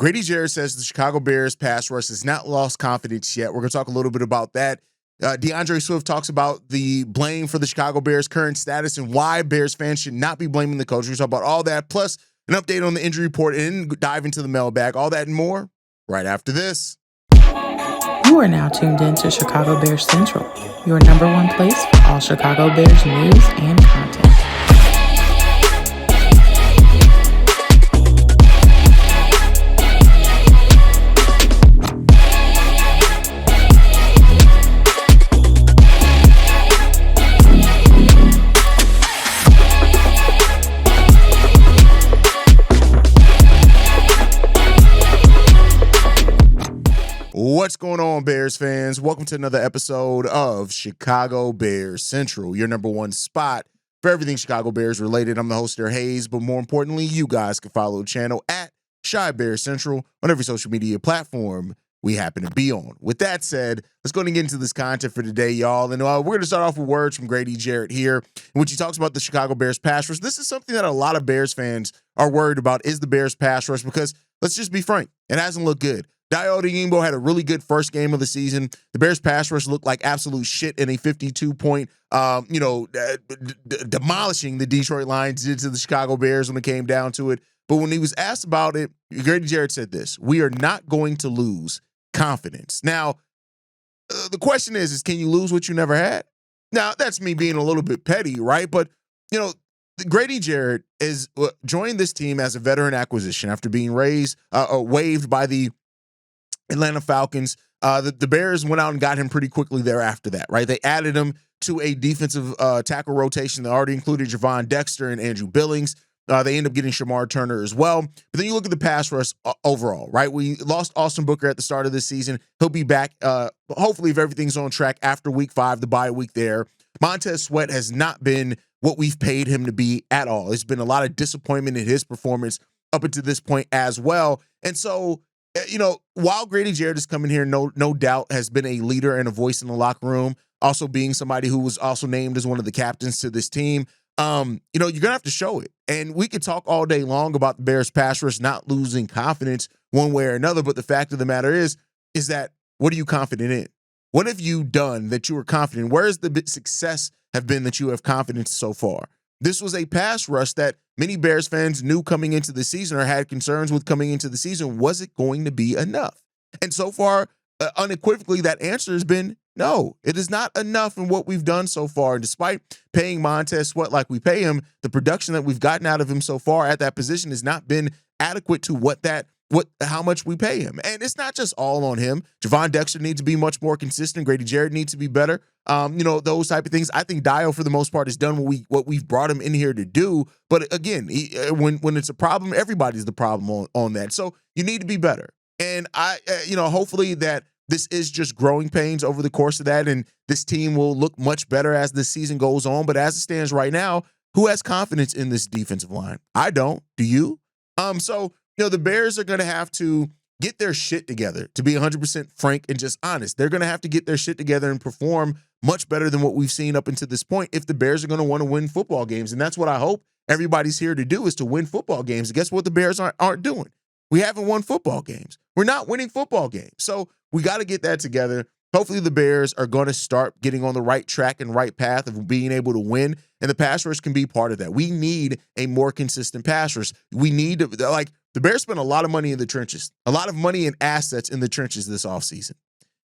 Grady Jarrett says the Chicago Bears pass rush has not lost confidence yet. We're going to talk a little bit about that. DeAndre Swift talks about the blame for the Chicago Bears' current status and why Bears fans should not be blaming the coach. We're talk about all that, plus an update on the injury report and dive into the mailbag. All that and more right after this. You are now tuned in to Chicago Bears Central, your number one place for all Chicago Bears news and content. What's going on, Bears fans? Welcome to another episode of Chicago Bears Central, your number one spot for everything Chicago Bears related. I'm the host there, Hayes, but more importantly, you guys can follow the channel at Chi Bears Central on every social media platform we happen to be on. With that said, let's go and get into this content for today, y'all. And we're going to start off with words from Grady Jarrett here, in which he talks about the Chicago Bears pass rush. This is something that a lot of Bears fans are worried about, is the Bears pass rush, because let's just be frank, it hasn't looked good. Odunze had a really good first game of the season. The Bears pass rush looked like absolute shit in a 52-point, demolishing the Detroit Lions did to the Chicago Bears when it came down to it. But when he was asked about it, Grady Jarrett said this: "We are not going to lose confidence." Now, the question is can you lose what you never had? Now, that's me being a little bit petty, right? But, Grady Jarrett is joined this team as a veteran acquisition after being waived by the Atlanta Falcons. The Bears went out and got him pretty quickly thereafter that, right? They added him to a defensive tackle rotation that already included Javon Dexter and Andrew Billings. They end up getting Shamar Turner as well. But then you look at the pass rush overall, right? We lost Austin Booker at the start of this season. He'll be back, hopefully, if everything's on track after week 5, the bye week there. Montez Sweat has not been what we've paid him to be at all. It's been a lot of disappointment in his performance up until this point as well. And so, while Grady Jarrett is coming here, no doubt has been a leader and a voice in the locker room, also being somebody who was also named as one of the captains to this team, you're going to have to show it. And we could talk all day long about the Bears pass rush not losing confidence one way or another, but the fact of the matter is that what are you confident in? What have you done that you were confident? Where has the success have been that you have confidence so far? This was a pass rush that many Bears fans knew coming into the season or had concerns with coming into the season. Was it going to be enough? And so far, unequivocally, that answer has been no. It is not enough in what we've done so far. And despite paying Montez Sweat like we pay him, the production that we've gotten out of him so far at that position has not been adequate to how much we pay him. And it's not just all on him. Javon Dexter needs to be much more consistent. Grady Jarrett needs to be better. Those type of things. I think Dio, for the most part, has done what we've brought him in here to do. But again, when it's a problem, everybody's the problem on that. So you need to be better. And hopefully that this is just growing pains over the course of that, and this team will look much better as the season goes on. But as it stands right now, who has confidence in this defensive line? I don't. Do you? The Bears are going to have to get their shit together, to be 100% frank and just honest. They're going to have to get their shit together and perform much better than what we've seen up until this point if the Bears are going to want to win football games. And that's what I hope everybody's here to do, is to win football games. And guess what the Bears aren't doing? We haven't won football games. We're not winning football games. So we got to get that together. Hopefully the Bears are going to start getting on the right track and right path of being able to win, and the pass rush can be part of that. We need a more consistent pass rush. We need to, the Bears spent a lot of money in the trenches, a lot of money and assets in the trenches this offseason.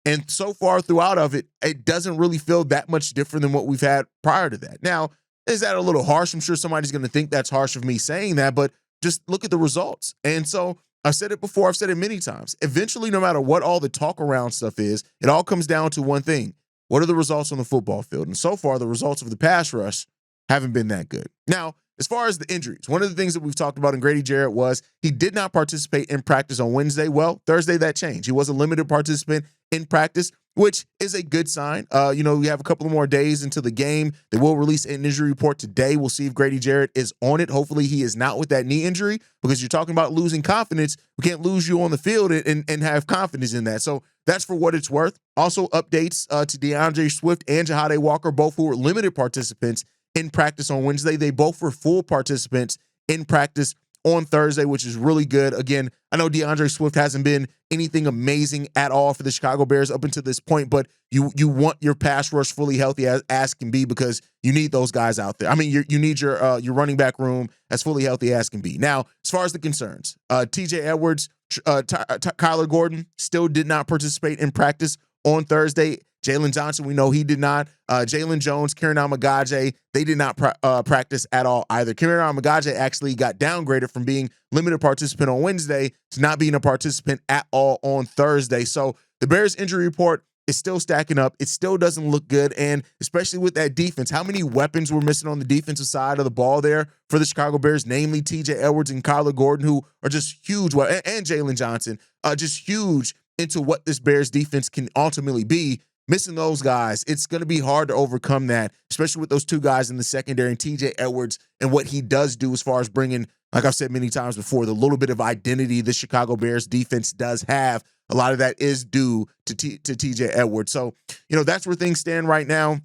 And so far throughout of it, it doesn't really feel that much different than what we've had prior to that. Now, is that a little harsh? I'm sure somebody's going to think that's harsh of me saying that, but just look at the results. And so I've said it before, I've said it many times. Eventually, no matter what all the talk around stuff is, it all comes down to one thing. What are the results on the football field? And so far, the results of the pass rush haven't been that good. Now, as far as the injuries, one of the things that we've talked about in Grady Jarrett was he did not participate in practice on Wednesday. Well, Thursday that changed. He was a limited participant in practice, which is a good sign. We have a couple of more days into the game. They will release an injury report today. We'll see if Grady Jarrett is on it. Hopefully he is not with that knee injury, because you're talking about losing confidence. We can't lose you on the field and have confidence in that. So that's for what it's worth. Also updates to DeAndre Swift and Jahade Walker, both who were limited participants in practice on Wednesday. They both were full participants in practice on Thursday, which is really good. Again, I know DeAndre Swift hasn't been anything amazing at all for the Chicago Bears up until this point, but you want your pass rush fully healthy as can be, because you need those guys out there. I mean, you need your running back room as fully healthy as can be. Now, as far as the concerns, TJ Edwards, Kyler Gordon still did not participate in practice on Thursday. Jalen Johnson, we know he did not. Jalen Jones, Kieran Amagaje, they did not practice at all either. Kieran Amagaje actually got downgraded from being limited participant on Wednesday to not being a participant at all on Thursday. So the Bears injury report is still stacking up. It still doesn't look good, and especially with that defense, how many weapons were missing on the defensive side of the ball there for the Chicago Bears, namely TJ Edwards and Kyler Gordon, who are just huge, and Jalen Johnson, just huge into what this Bears defense can ultimately be. Missing those guys, it's going to be hard to overcome that, especially with those two guys in the secondary and TJ Edwards and what he does do as far as bringing, like I've said many times before, the little bit of identity the Chicago Bears defense does have. A lot of that is due to TJ Edwards. So, that's where things stand right now.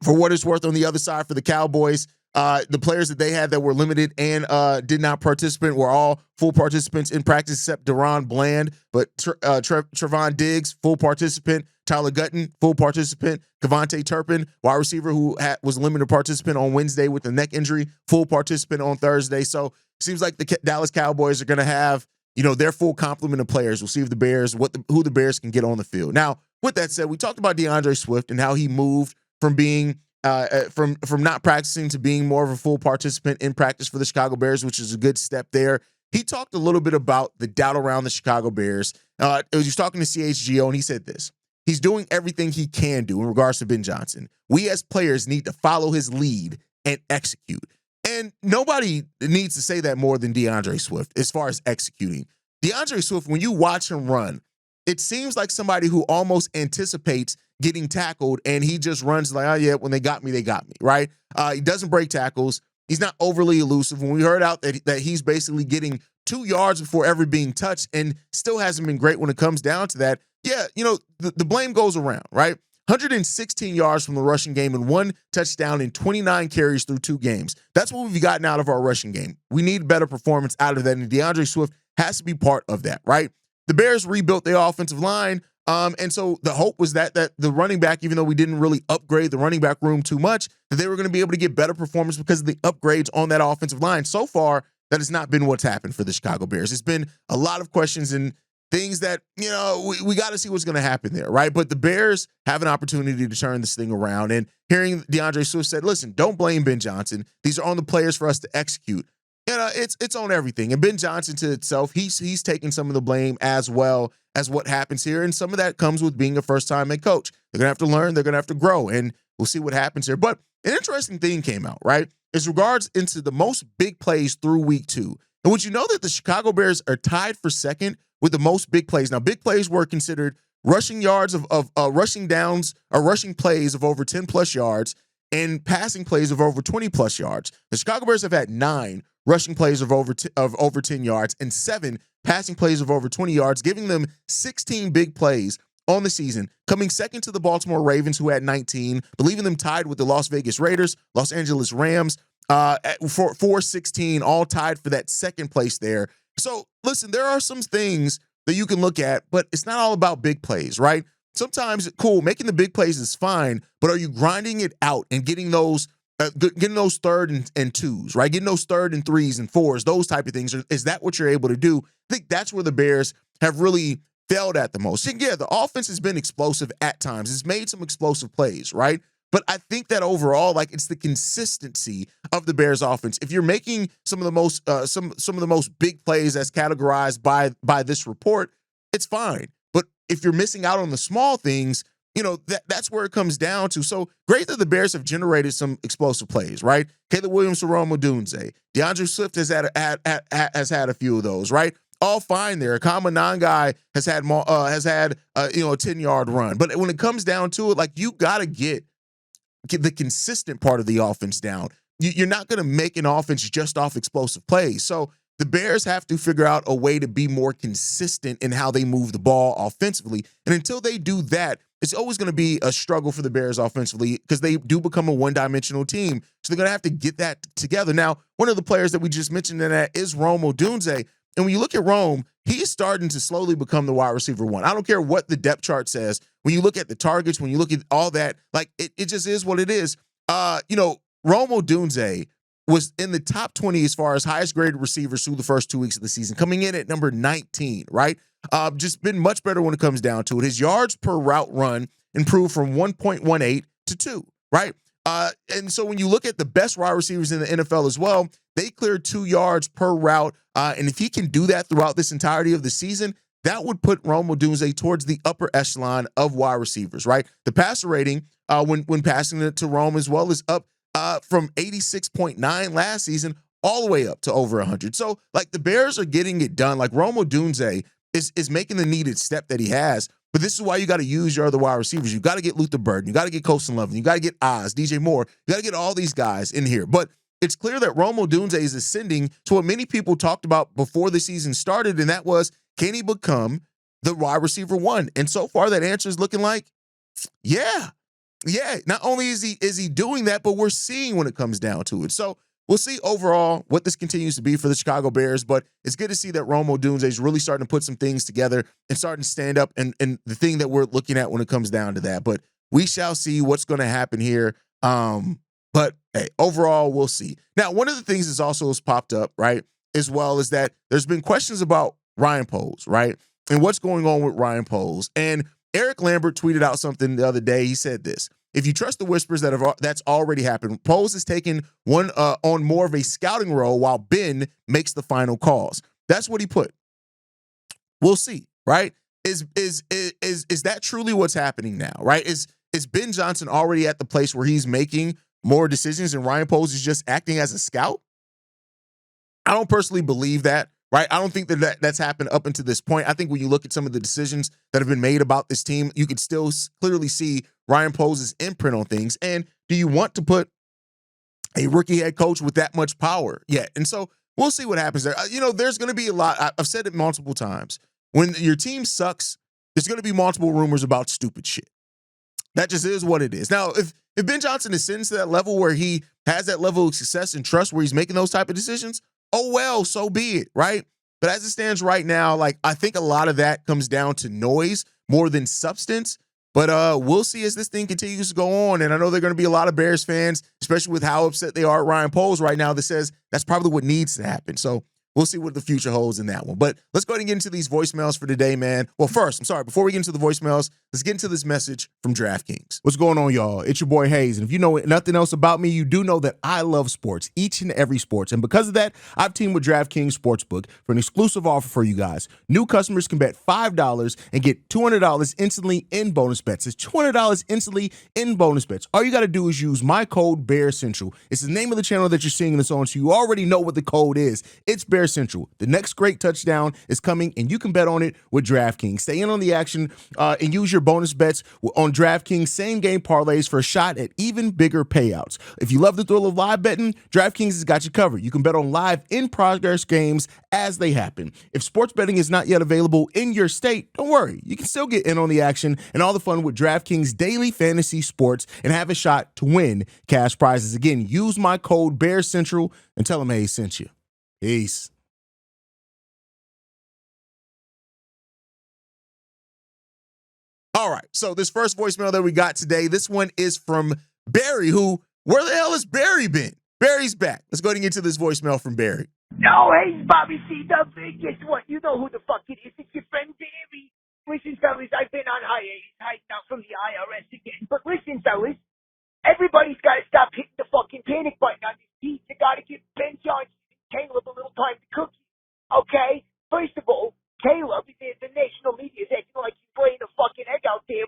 For what it's worth, on the other side for the Cowboys, the players that they had that were limited and did not participate were all full participants in practice except Deron Bland, but Trevon Diggs, full participant. Tyler Gutton, full participant. Kevontae Turpin, wide receiver who was limited participant on Wednesday with a neck injury, full participant on Thursday. So it seems like the Dallas Cowboys are going to have, their full complement of players. We'll see if the Bears, who the Bears can get on the field. Now, with that said, we talked about DeAndre Swift and how he moved from being from not practicing to being more of a full participant in practice for the Chicago Bears, which is a good step there. He talked a little bit about the doubt around the Chicago Bears. He was talking to CHGO, and he said this. He's doing everything he can do in regards to Ben Johnson. We as players need to follow his lead and execute. And nobody needs to say that more than DeAndre Swift as far as executing. DeAndre Swift, when you watch him run, it seems like somebody who almost anticipates getting tackled, and he just runs like, oh yeah, when they got me, right? He doesn't break tackles. He's not overly elusive. When we heard out that he's basically getting 2 yards before ever being touched and still hasn't been great when it comes down to that, yeah, the blame goes around, right? 116 yards from the rushing game and 1 touchdown and 29 carries through 2 games. That's what we've gotten out of our rushing game. We need better performance out of that, and DeAndre Swift has to be part of that, right? The Bears rebuilt their offensive line, and so the hope was that the running back, even though we didn't really upgrade the running back room too much, that they were going to be able to get better performance because of the upgrades on that offensive line. So far, that has not been what's happened for the Chicago Bears. It's been a lot of questions and things that, we got to see what's going to happen there, right? But the Bears have an opportunity to turn this thing around. And hearing DeAndre Swift said, listen, don't blame Ben Johnson. These are on the players for us to execute. It's on everything. And Ben Johnson to itself, he's taking some of the blame as well as what happens here. And some of that comes with being a first-time head coach. They're going to have to learn. They're going to have to grow. And we'll see what happens here. But an interesting thing came out, right? As regards into the most big plays through week 2. And would you know that the Chicago Bears are tied for second with the most big plays? Now, big plays were considered rushing yards of rushing downs or rushing plays of over 10-plus yards and passing plays of over 20-plus yards. The Chicago Bears have had 9 rushing plays of over 10 yards and 7 passing plays of over 20 yards, giving them 16 big plays on the season, coming second to the Baltimore Ravens, who had 19, but leaving them tied with the Las Vegas Raiders, Los Angeles Rams, for 16, all tied for that second place there. So, listen, there are some things that you can look at, but it's not all about big plays, right? Sometimes, cool, making the big plays is fine, but are you grinding it out and getting those third and twos, right? Getting those third and 3s and 4s, those type of things. Is that what you're able to do? I think that's where the Bears have really failed at the most. And yeah, the offense has been explosive at times. It's made some explosive plays, right? But I think that overall, it's the consistency of the Bears offense. If you're making some of the most some of the most big plays as categorized by this report, it's fine. But if you're missing out on the small things, that's where it comes down to. So great that the Bears have generated some explosive plays, right? Caleb Williams, Odunze, DeAndre Swift has had a few of those, right? All fine there. Kama Nangai has had a 10-yard run. But when it comes down to it, you got to get the consistent part of the offense down. You're not going to make an offense just off explosive plays. So the Bears have to figure out a way to be more consistent in how they move the ball offensively. And until they do that, it's always going to be a struggle for the Bears offensively because they do become a one-dimensional team. So they're going to have to get that together. Now, one of the players that we just mentioned in that is Rome Odunze. And when you look at Rome, he's starting to slowly become the wide receiver one. I don't care what the depth chart says. When you look at the targets, when you look at all that, like it just is what it is. Rome Odunze was in the top 20 as far as highest graded receivers through the first 2 weeks of the season, coming in at number 19, right? Just been much better when it comes down to it. His yards per route run improved from 1.18 to 2, right? And so when you look at the best wide receivers in the NFL as well, they cleared 2 yards per route. And if he can do that throughout this entirety of the season, that would put Rome Odunze towards the upper echelon of wide receivers, right? The passer rating when passing it to Rome as well is up from 86.9 last season all the way up to over 100. So, like, the Bears are getting it done. Like, Rome Odunze is making the needed step that he has. But this is why you got to use your other wide receivers. You got to get Luther Burden. You got to get Colston Lovin. You got to get Oz, DJ Moore. You got to get all these guys in here. But it's clear that Rome Odunze is ascending to what many people talked about before the season started, and that was, can he become the wide receiver one? And so far, that answer is looking like, yeah. Not only is he doing that, but we're seeing when it comes down to it. So we'll see overall what this continues to be for the Chicago Bears, but it's good to see that Rome Odunze is really starting to put some things together and starting to stand up and the thing that we're looking at when it comes down to that. But we shall see what's going to happen here. But hey, overall, we'll see. Now, one of the things that's also has popped up, right, as well, is that there's been questions about Ryan Poles, right, and what's going on with Ryan Poles. And Eric Lambert tweeted out something the other day. He said this: if you trust the whispers that's already happened, Poles is taking one on more of a scouting role while Ben makes the final calls. That's what he put. We'll see, right? Is that truly what's happening now, right? Is Ben Johnson already at the place where he's making more decisions and Ryan Poles is just acting as a scout? I don't personally believe that. Right? I don't think that's happened up until this point. I think when you look at some of the decisions that have been made about this team, you can still clearly see Ryan Poles' imprint on things. And do you want to put a rookie head coach with that much power yet? And so we'll see what happens there. There's going to be a lot. I've said it multiple times. When your team sucks, there's going to be multiple rumors about stupid shit. That just is what it is. Now, if Ben Johnson ascends to that level where he has that level of success and trust where he's making those type of decisions, oh, well, so be it, right? But as it stands right now, like, I think a lot of that comes down to noise more than substance. But we'll see as this thing continues to go on. And I know there are going to be a lot of Bears fans, especially with how upset they are at Ryan Poles right now, that says that's probably what needs to happen. So we'll see what the future holds in that one. But let's go ahead and get into these voicemails for today, man. Well, first, before we get into the voicemails, let's get into this message from DraftKings. What's going on, y'all? It's your boy Hayes. And if you know nothing else about me, you do know that I love sports, each and every sports. And because of that, I've teamed with DraftKings Sportsbook for an exclusive offer for you guys. New customers can bet $5 and get $200 instantly in bonus bets. It's $200 instantly in bonus bets. All you got to do is use my code BEARCENTRAL. It's the name of the channel that you're seeing this on, so you already know what the code is. It's Bear Central. The next great touchdown is coming, and you can bet on it with DraftKings. Stay in on the action and use your bonus bets on DraftKings same-game parlays for a shot at even bigger payouts. If you love the thrill of live betting, DraftKings has got you covered. You can bet on live in-progress games as they happen. If sports betting is not yet available in your state, don't worry. You can still get in on the action and all the fun with DraftKings Daily Fantasy Sports and have a shot to win cash prizes. Again, use my code BEARCENTRAL and tell them Hayes sent you. Peace. All right, so this first voicemail that we got today, this one is from Barry, where the hell has Barry been? Barry's back. Let's go ahead and get to this voicemail from Barry. No, hey, Bobby C. W. Guess what? You know who the fuck it is. It's your friend Barry. Listen, fellas, I've been on hiatus, hiding out from the IRS again. But listen, fellas, everybody's got to stop hitting the fucking panic button on this beat. You got to give Ben Johnson and Caleb a little time to cook you, okay? First of all, Caleb, the national media is acting like he's playing a fucking egg out there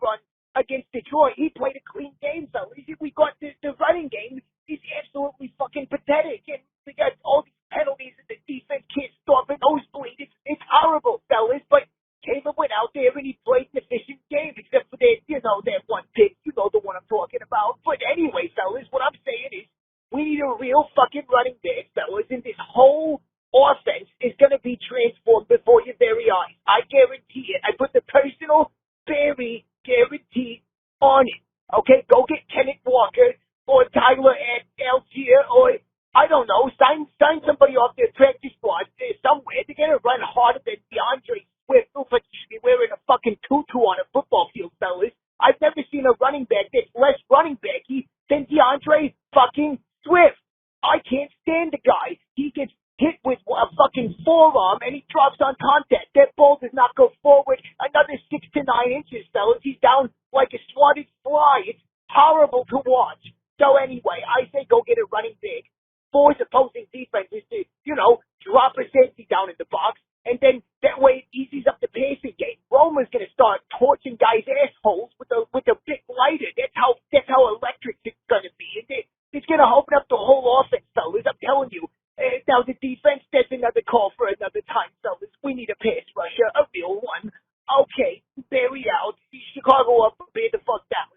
against Detroit. He played a clean game, fellas. We got the running game. He's absolutely fucking pathetic. And we got all these penalties and the defense can't stop it. Nosebleed. It's horrible, fellas. But Caleb went out there and he played an efficient game, except for that one pick. You know the one I'm talking about. But anyway, fellas, what I'm saying is we need a real fucking running back, fellas. And this whole offense to on a football field, fellas. I've never seen a running back that's less running backy than DeAndre fucking Swift. I can't stand the guy. He gets hit with a fucking forearm and he drops on contact. That ball does not go forward another 6 to 9 inches, fellas. He's down like a swatted fly. It's horrible to watch. So anyway, I say go get a running back. Force opposing defenses to, drop a safety down in the box. And then that way it eases up the passing game. Roma's going to start torching guys' assholes with a big lighter. That's how electric it's going to be. It's going to open up the whole offense, fellas. I'm telling you. Now the defense, that's another call for another time, fellas. We need a pass rusher, a real one. Okay, Barry out. Chicago up, bear the fuck down.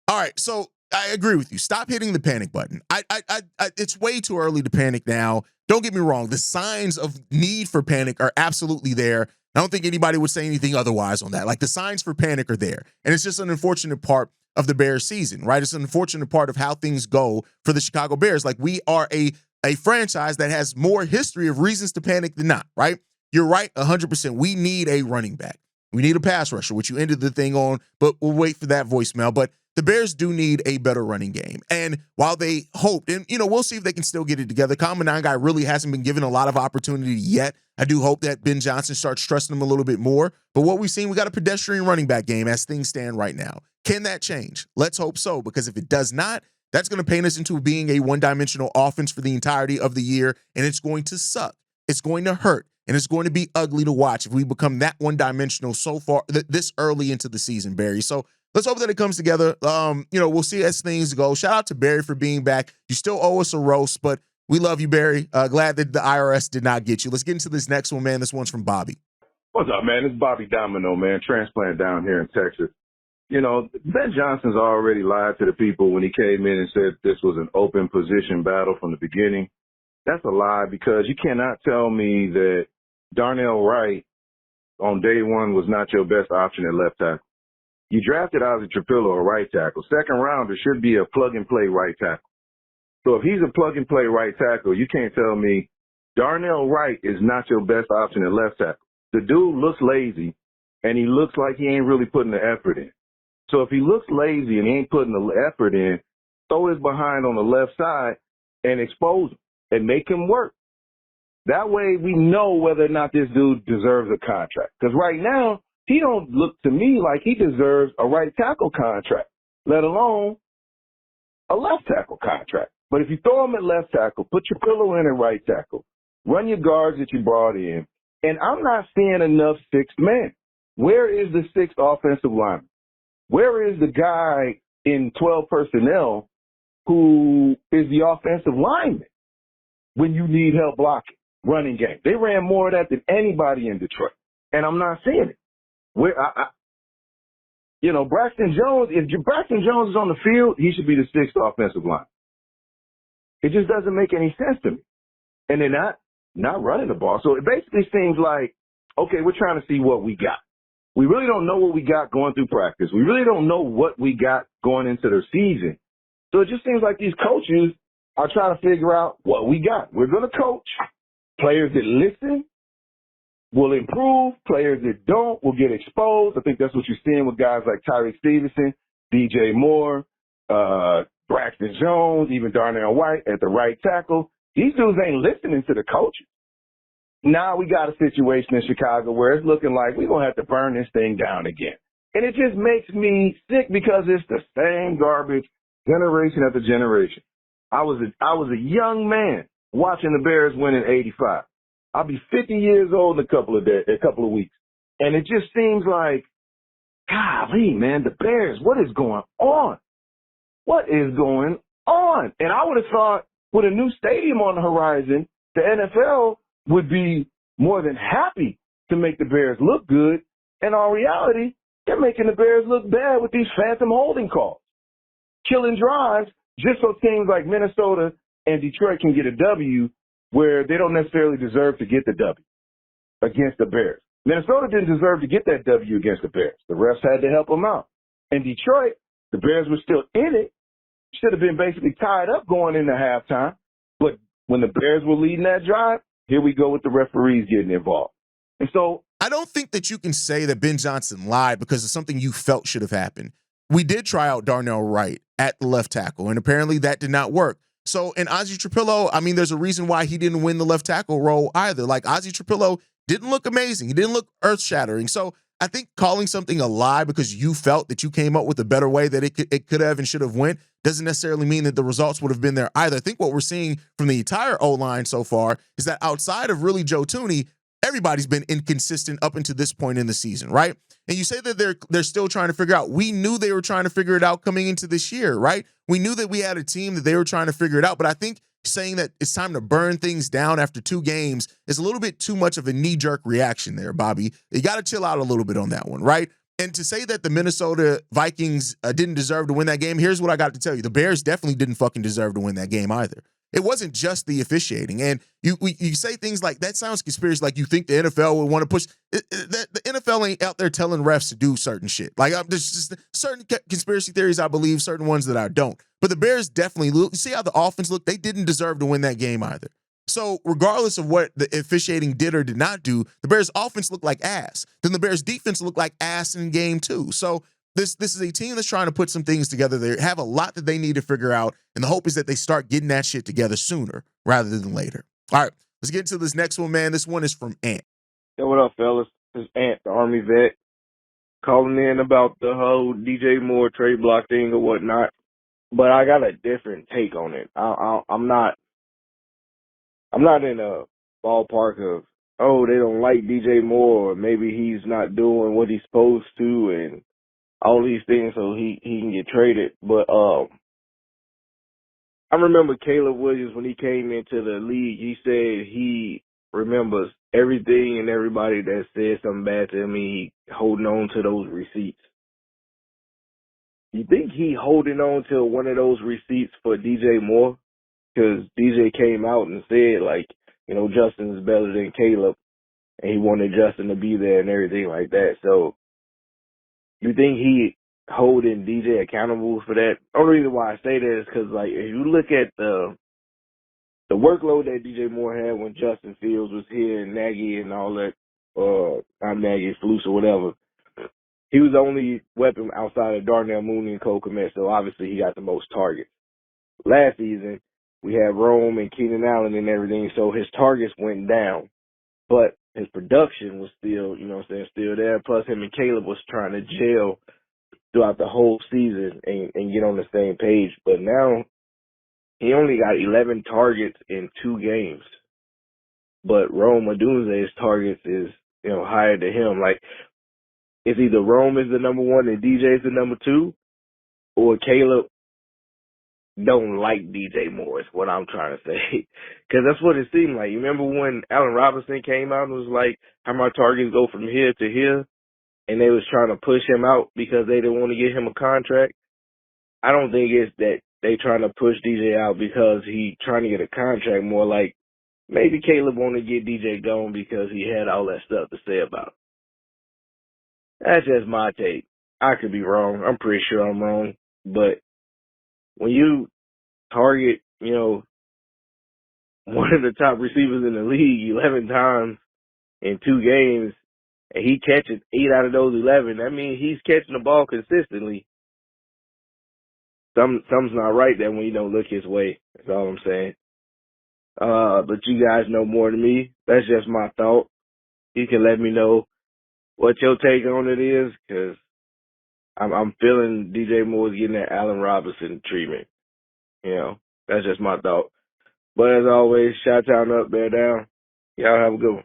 All right, so I agree with you. Stop hitting the panic button. It's way too early to panic now. Don't get me wrong. The signs of need for panic are absolutely there. I don't think anybody would say anything otherwise on that. Like, the signs for panic are there. And it's just an unfortunate part of the Bears season, right? It's an unfortunate part of how things go for the Chicago Bears. Like, we are a franchise that has more history of reasons to panic than not, right? You're right, 100%. We need a running back. We need a pass rusher, which you ended the thing on, but we'll wait for that voicemail. But the Bears do need a better running game. And while they hoped, and, we'll see if they can still get it together. Common Nine guy really hasn't been given a lot of opportunity yet. I do hope that Ben Johnson starts trusting him a little bit more. But what we've seen, we got a pedestrian running back game as things stand right now. Can that change? Let's hope so, because if it does not, that's going to paint us into being a one-dimensional offense for the entirety of the year, and it's going to suck. It's going to hurt, and it's going to be ugly to watch if we become that one-dimensional so far this early into the season, Barry. So let's hope that it comes together. We'll see as things go. Shout out to Barry for being back. You still owe us a roast, but we love you, Barry. Glad that the IRS did not get you. Let's get into this next one, man. This one's from Bobby. What's up, man? It's Bobby Domino, man. Transplant down here in Texas. Ben Johnson's already lied to the people when he came in and said this was an open position battle from the beginning. That's a lie, because you cannot tell me that Darnell Wright on day one was not your best option at left tackle. You drafted Ozzie Trapillo, a right tackle. Second rounder should be a plug-and-play right tackle. So if he's a plug-and-play right tackle, you can't tell me Darnell Wright is not your best option at left tackle. The dude looks lazy, and he looks like he ain't really putting the effort in. So if he looks lazy and he ain't putting the effort in, throw his behind on the left side and expose him and make him work. That way we know whether or not this dude deserves a contract. Because right now, he don't look to me like he deserves a right tackle contract, let alone a left tackle contract. But if you throw him at left tackle, put your pillow in at right tackle, run your guards that you brought in, and I'm not seeing enough sixth man. Where is the sixth offensive lineman? Where is the guy in 12 personnel who is the offensive lineman when you need help blocking, running game? They ran more of that than anybody in Detroit, and I'm not seeing it. Braxton Jones, if Braxton Jones is on the field, he should be the sixth offensive line. It just doesn't make any sense to me. And they're not running the ball. So it basically seems like, okay, we're trying to see what we got. We really don't know what we got going through practice. We really don't know what we got going into the season. So it just seems like these coaches are trying to figure out what we got. We're going to coach. Players that listen will improve. Players that don't will get exposed. I think that's what you're seeing with guys like Tyreek Stevenson, DJ Moore, Braxton Jones, even Darnell White at the right tackle. These dudes ain't listening to the coaches. Now we got a situation in Chicago where it's looking like we're going to have to burn this thing down again. And it just makes me sick because it's the same garbage generation after generation. I was a young man watching the Bears win in '85. I'll be 50 years old in a couple of weeks. And it just seems like, golly, man, the Bears, what is going on? What is going on? And I would have thought with a new stadium on the horizon, the NFL would be more than happy to make the Bears look good. In all reality, they're making the Bears look bad with these phantom holding calls, killing drives just so teams like Minnesota and Detroit can get a W where they don't necessarily deserve to get the W against the Bears. Minnesota didn't deserve to get that W against the Bears. The refs had to help them out. In Detroit, the Bears were still in it. Should have been basically tied up going into halftime. But when the Bears were leading that drive, here we go with the referees getting involved. And so I don't think that you can say that Ben Johnson lied because of something you felt should have happened. We did try out Darnell Wright at the left tackle, and apparently that did not work. So, and Ozzie Trapillo, I mean, there's a reason why he didn't win the left tackle role either. Like, Ozzie Trapillo didn't look amazing. He didn't look earth-shattering. So I think calling something a lie because you felt that you came up with a better way that it could have and should have went doesn't necessarily mean that the results would have been there either. I think what we're seeing from the entire O-line so far is that outside of really Joe Thuney, everybody's been inconsistent up until this point in the season, right? And you say that they're still trying to figure out. We knew they were trying to figure it out coming into this year, right? We knew that we had a team that they were trying to figure it out, but I think saying that it's time to burn things down after 2 games is a little bit too much of a knee-jerk reaction there, Bobby. You got to chill out a little bit on that one, right? And to say that the Minnesota Vikings didn't deserve to win that game, here's what I got to tell you. The Bears definitely didn't fucking deserve to win that game either. It wasn't just the officiating. And you say things like, that sounds conspiracy, like you think the NFL would want to push. The NFL ain't out there telling refs to do certain shit. Like, there's just certain conspiracy theories I believe, certain ones that I don't. But the Bears definitely, you see how the offense looked? They didn't deserve to win that game either. So regardless of what the officiating did or did not do, the Bears offense looked like ass. Then the Bears defense looked like ass in game 2. So this is a team that's trying to put some things together. They have a lot that they need to figure out, and the hope is that they start getting that shit together sooner rather than later. All right, let's get to this next one, man. This one is from Ant. Hey, what up, fellas? This is Ant, the Army vet, calling in about the whole DJ Moore trade block thing or whatnot. But I got a different take on it. I'm not in a ballpark of, oh, they don't like DJ Moore, or maybe he's not doing what he's supposed to, and all these things so he can get traded. But I remember Caleb Williams when he came into the league, he said he remembers everything and everybody that said something bad to him. He holding on to those receipts. You think he holding on to one of those receipts for DJ Moore? Because DJ came out and said, like, you know, Justin is better than Caleb, and he wanted Justin to be there and everything like that. So you think he holding DJ accountable for that? The only reason why I say that is because, like, if you look at the workload that DJ Moore had when Justin Fields was here and Nagy and all that, not Nagy, Flus or whatever, he was the only weapon outside of Darnell Mooney and Cole Kmet, so obviously he got the most targets. Last season, we had Rome and Keenan Allen and everything, so his targets went down. But his production was still, you know what I'm saying, still there. Plus him and Caleb was trying to gel throughout the whole season and get on the same page. But now he only got 11 targets in 2 games. But Rome Odunze's targets is, you know, higher than him. Like, it's either Rome is the number 1 and DJ is the number 2, or Caleb don't like DJ Moore is what I'm trying to say. Because that's what it seemed like. You remember when Allen Robinson came out and was like, how my targets go from here to here? And they was trying to push him out because they didn't want to get him a contract. I don't think it's that they trying to push DJ out because he trying to get a contract. More like maybe Caleb want to get DJ gone because he had all that stuff to say about him. That's just my take. I could be wrong. I'm pretty sure I'm wrong. But when you target, you know, one of the top receivers in the league 11 times in 2 games, and he catches 8 out of those 11, that means he's catching the ball consistently. Something's not right there when you don't look his way. That's all I'm saying. But you guys know more than me. That's just my thought. You can let me know what your take on it is, because I'm feeling DJ Moore's getting that Allen Robinson treatment. You know, that's just my thought. But as always, shout out up, bear down. Y'all have a good one.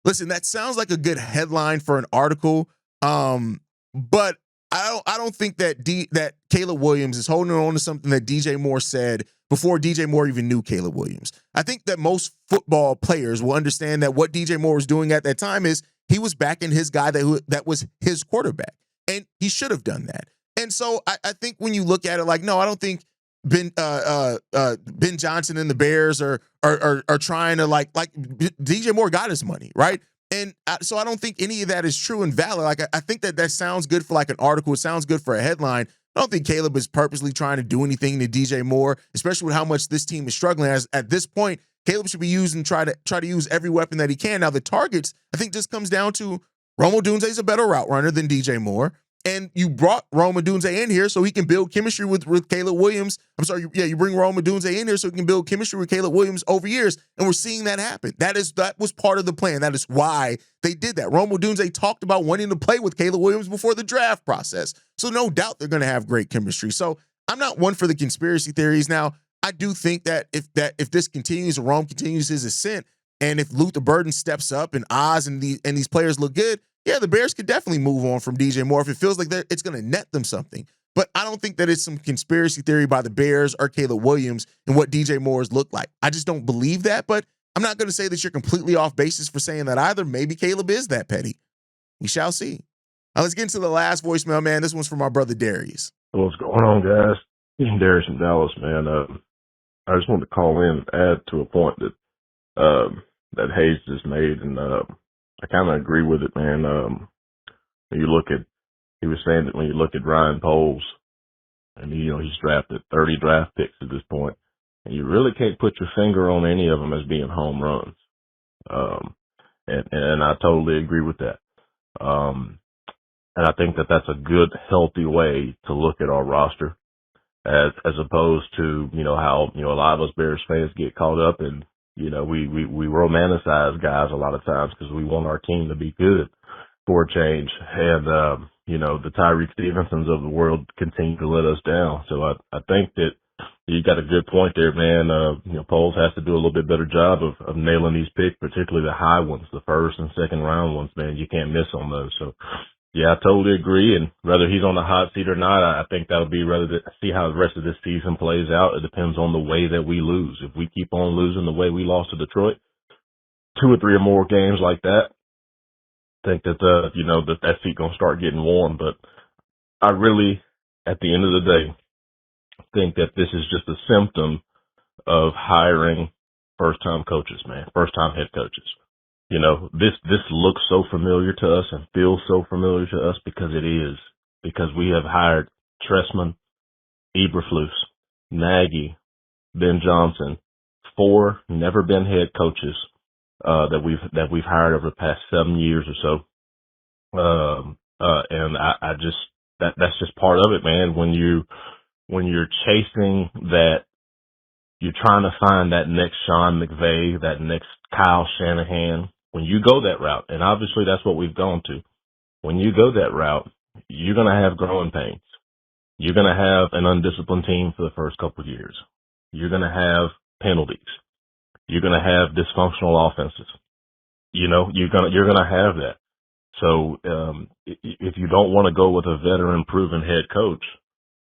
Listen, that sounds like a good headline for an article, but I don't think that that Caleb Williams is holding on to something that DJ Moore said before DJ Moore even knew Caleb Williams. I think that most football players will understand that what DJ Moore was doing at that time is he was backing his guy that was his quarterback, and he should have done that. And so I think when you look at it, like, no, I don't think Ben Johnson and the Bears are trying to like DJ Moore got his money, right? And so I don't think any of that is true and valid. Like, I think that sounds good for like an article. It sounds good for a headline. I don't think Caleb is purposely trying to do anything to DJ Moore, especially with how much this team is struggling. As at this point, Caleb should be using try to use every weapon that he can. Now the targets, I think, just comes down to Rome Odunze is a better route runner than DJ Moore. And you brought Rome Odunze in here so he can build chemistry with Caleb Williams. I'm sorry, you bring Rome Odunze in here so he can build chemistry with Caleb Williams over years, and we're seeing that happen. That was part of the plan. That is why they did that. Rome Odunze talked about wanting to play with Caleb Williams before the draft process, so no doubt they're going to have great chemistry. So I'm not one for the conspiracy theories. Now, I do think that if this continues, or Rome continues his ascent, and if Luther Burden steps up and Oz and these players look good, yeah, the Bears could definitely move on from DJ Moore if it feels like it's going to net them something. But I don't think that it's some conspiracy theory by the Bears or Caleb Williams and what DJ Moore's look like. I just don't believe that, but I'm not going to say that you're completely off basis for saying that either. Maybe Caleb is that petty. We shall see. Now let's get into the last voicemail, man. This one's from our brother Darius. What's going on, guys? This is Darius from Dallas, man. I just wanted to call in and add to a point that Hayes just made, and I kind of agree with it, man. When you look at, he was saying that when you look at Ryan Poles, and he's drafted 30 draft picks at this point, and you really can't put your finger on any of them as being home runs. And I totally agree with that. And I think that that's a good, healthy way to look at our roster, as opposed to how a lot of us Bears fans get caught up in. We romanticize guys a lot of times because we want our team to be good for a change. And, the Tyreek Stevensons of the world continue to let us down. So I think that you got a good point there, man. Poles has to do a little bit better job of nailing these picks, particularly the high ones, the first and second round ones, man. You can't miss on those. So, yeah, I totally agree. And whether he's on the hot seat or not, I think that'll be rather to see how the rest of this season plays out. It depends on the way that we lose. If we keep on losing the way we lost to Detroit, 2 or 3 or more games like that, I think that, that seat going to start getting warm. But I really, at the end of the day, think that this is just a symptom of hiring first-time coaches, man, first-time head coaches. This looks so familiar to us and feels so familiar to us because it is. Because we have hired Tressman, Eberflus, Nagy, Ben Johnson, 4 never been head coaches that we've hired over the past 7 years or so. And I just that's just part of it, man. When you're chasing that, you're trying to find that next Sean McVay, that next Kyle Shanahan. When you go that route, and obviously that's what we've gone to, when you go that route, you're going to have growing pains. You're going to have an undisciplined team for the first couple of years. You're going to have penalties. You're going to have dysfunctional offenses. You're going to have that. So if you don't want to go with a veteran proven head coach,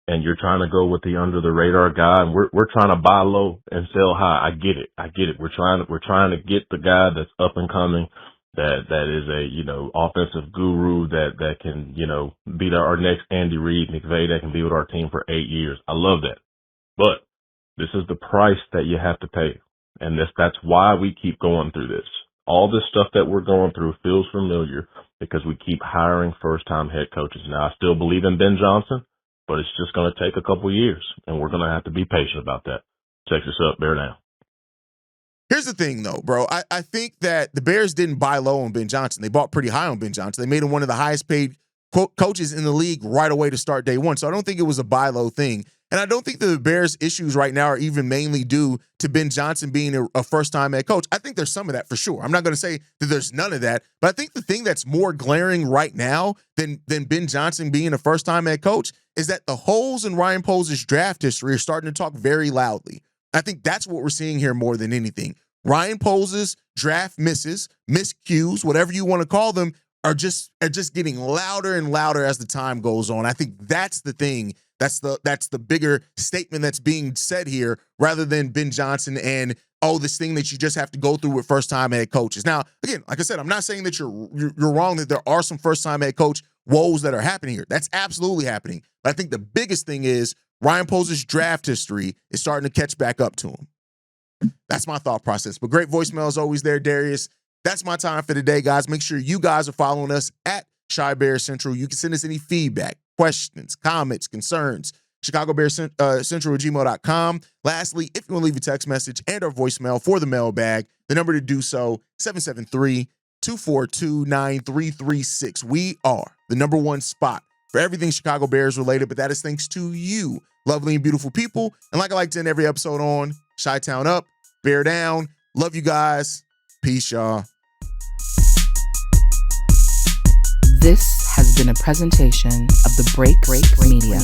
and you're trying to go with the under the radar guy, and we're trying to buy low and sell high. I get it. We're trying to get the guy that's up and coming, that is a offensive guru that can be our next Andy Reid, McVay, that can be with our team for 8 years. I love that, but this is the price that you have to pay, and that's why we keep going through this. All this stuff that we're going through feels familiar because we keep hiring first time head coaches. Now I still believe in Ben Johnson, but it's just going to take a couple years, and we're going to have to be patient about that. Check this up, Bear Down. Here's the thing, though, bro. I think that the Bears didn't buy low on Ben Johnson. They bought pretty high on Ben Johnson. They made him one of the highest paid coaches in the league right away to start day one. So I don't think it was a buy low thing. And I don't think the Bears' issues right now are even mainly due to Ben Johnson being a first-time head coach. I think there's some of that for sure. I'm not going to say that there's none of that, but I think the thing that's more glaring right now than Ben Johnson being a first-time head coach is that the holes in Ryan Poles' draft history are starting to talk very loudly. I think that's what we're seeing here more than anything. Ryan Poles' draft miscues, whatever you want to call them, are just getting louder and louder as the time goes on. I think that's the thing. That's the bigger statement that's being said here, rather than Ben Johnson and this thing that you just have to go through with first-time head coaches. Now, again, like I said, I'm not saying that you're wrong, that there are some first-time head coach woes that are happening here. That's absolutely happening. But I think the biggest thing is Ryan Poles' draft history is starting to catch back up to him. That's my thought process. But great voicemail as always there, Darius. That's my time for today, guys. Make sure you guys are following us at Shy Bear Central. You can send us any feedback, questions, comments, concerns. ChicagoBearsCentral@gmail.com. Lastly, if you want to leave a text message and or voicemail for the mailbag, the number to do so, 773-242-9336. We are the number one spot for everything Chicago Bears related, but that is thanks to you, lovely and beautiful people. And like I like to end every episode on, Chi-Town up, Bear down. Love you guys. Peace, y'all. This has been a presentation of the Break Media.